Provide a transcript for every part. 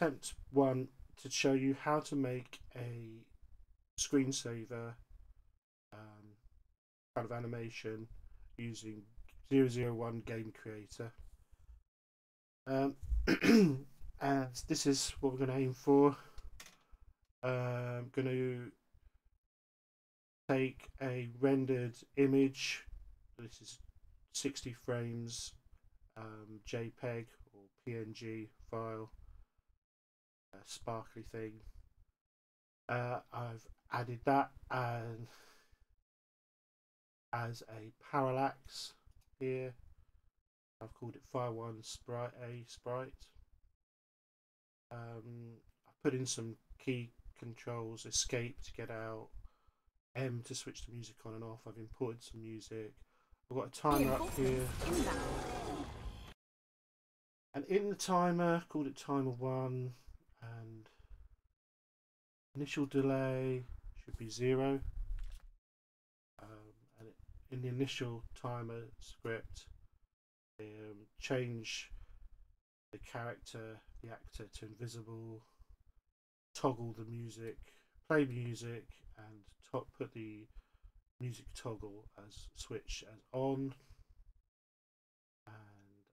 attempt one to show you how to make a screensaver kind of animation using 001 Game Creator. And this is what we're going to aim for. I'm going to take a rendered image. This is 60 frames JPEG or PNG file, a sparkly thing. I've added that and as a parallax here. I've called it Fire1 Sprite A Sprite. I put in some key controls, escape to get out, M to switch the music on and off. I've imported some music. I've got a timer up here. And in the timer, called it timer 1, and initial delay should be 0. And in the initial timer script, change the character, the actor, to invisible, toggle the music, play music, and put the music toggle as switch as on, and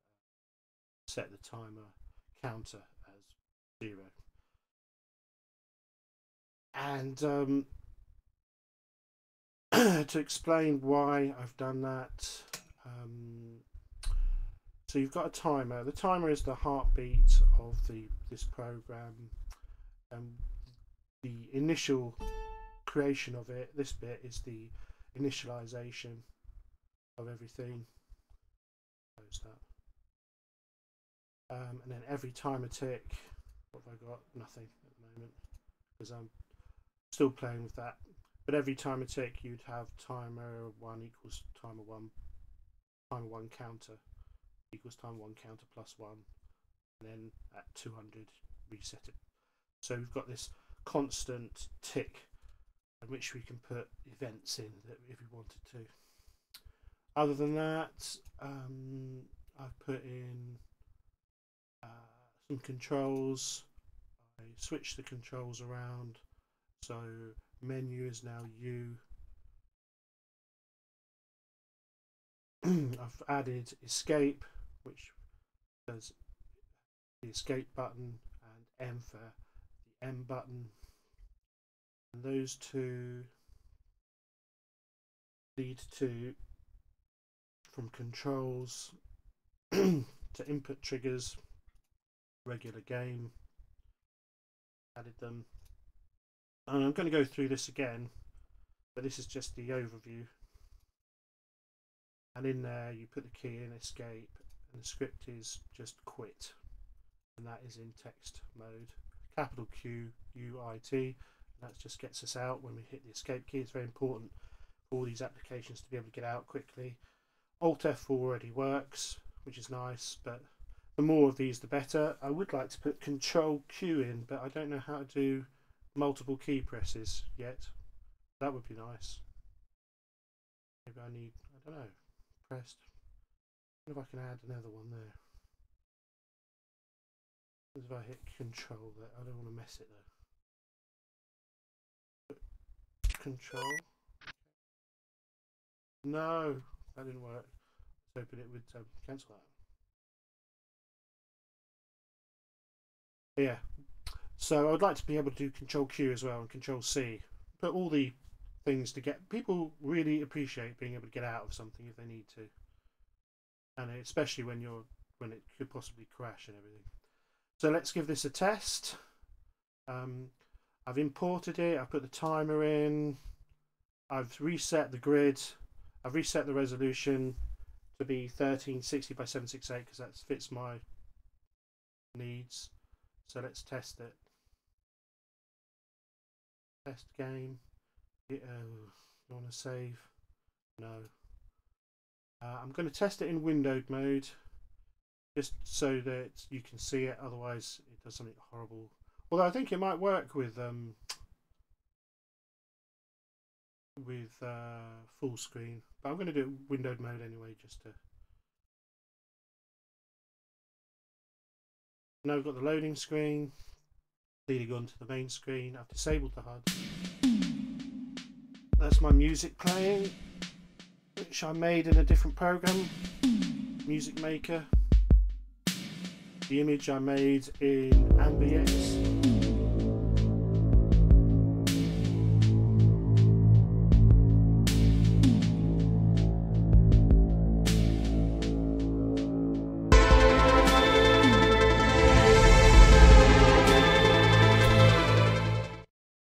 set the timer counter as 0. And to explain why I've done that, so you've got a timer. The timer is the heartbeat of this program, and the initial creation of it, this bit, is the initialization of everything. Close that. And then every timer tick, what have I got? Nothing at the moment because I'm still playing with that. But every timer tick, you'd have timer 1 equals timer 1, timer 1 counter equals timer 1 counter plus 1, and then at 200 reset it. So we've got this constant tick in which we can put events in that if we wanted to. Other than that, I've put in some controls. I switched the controls around, so menu is now U. I've added escape, which does the escape button, and M for the M button, and those two lead to from controls to input triggers, regular game. Added them, and I'm going to go through this again, but this is just the overview. And in there you put the key in escape, and the script is just quit, and that is in text mode, capital Q U I T, and that just gets us out when we hit the escape key. It's very important for all these applications to be able to get out quickly. Alt F4 already works, which is nice, but the more of these the better. I would like to put Control Q in, but I don't know how to do multiple key presses yet. That would be nice. Maybe I need, I don't know, pressed. I wonder if I can add another one there. If I hit Control there, I don't want to mess it though. Control. No, that didn't work. I was hoping it would cancel that. Yeah, so I would like to be able to do Control Q as well and Control C. Put all the things to get people really appreciate being able to get out of something if they need to, and especially when it could possibly crash and everything. So let's give this a test. I've imported it. I've put the timer in. I've reset the grid. I've reset the resolution to be 1360 by 768 because that fits my needs. So let's test it. Test game. You want to save? No. I'm going to test it in windowed mode, just so that you can see it. Otherwise, it does something horrible. Although I think it might work with full screen, but I'm going to do windowed mode anyway, just to. Now we've got the loading screen. leading onto the main screen. I've disabled the HUD. That's my music playing, which I made in a different program, Music Maker. The image I made in amberlight.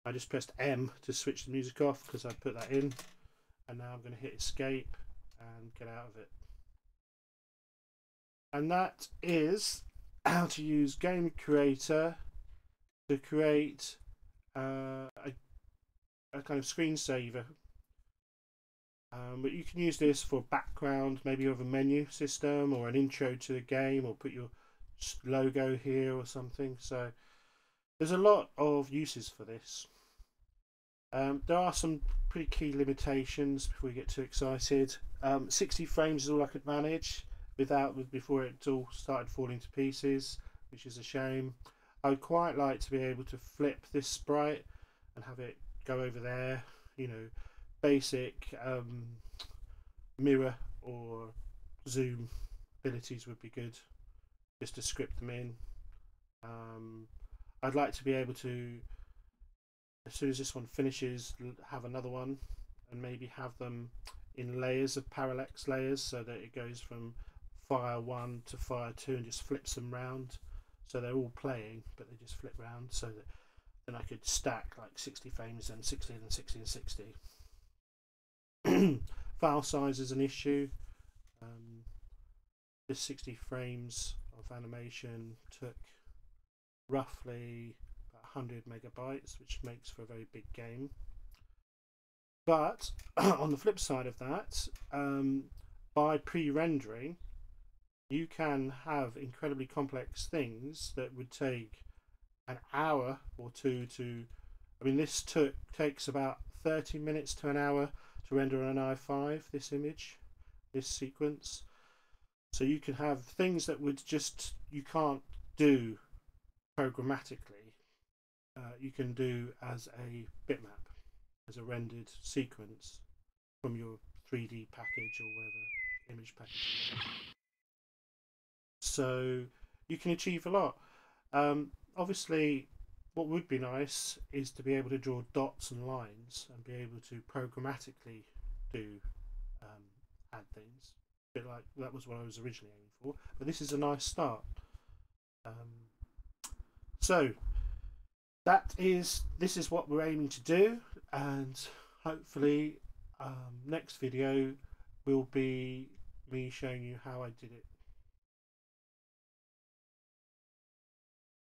I just pressed M to switch the music off because I put that in, and now I'm going to hit escape and get out of it. And that is how to use Game Creator to create a kind of screensaver. But you can use this for background, maybe you have a menu system or an intro to the game, or put your logo here or something. So there's a lot of uses for this. There are some pretty key limitations before we get too excited. 60 frames is all I could manage before it all started falling to pieces, which is a shame. I would quite like to be able to flip this sprite and have it go over there. You know, basic mirror or zoom abilities would be good, just to script them in. I'd like to be able to, as soon as this one finishes, have another one and maybe have them in layers of parallax layers, so that it goes from fire 1 to fire 2 and just flips them round, so they're all playing but they just flip round, so that then I could stack like 60 frames and 60 and 60 and 60. File size is an issue. This 60 frames of animation took roughly about 100 megabytes, which makes for a very big game. But on the flip side of that, by pre-rendering, you can have incredibly complex things that would take an hour or two to, I mean, this takes about 30 minutes to an hour to render on an i5, this image, this sequence. So you can have things that would just, you can't do programmatically, you can do as a bitmap, as a rendered sequence from your 3D package or whatever image package. So you can achieve a lot. Obviously, what would be nice is to be able to draw dots and lines and be able to programmatically do add things. A bit like that was what I was originally aiming for, but this is a nice start. So this is what we're aiming to do, and hopefully next video will be me showing you how I did it.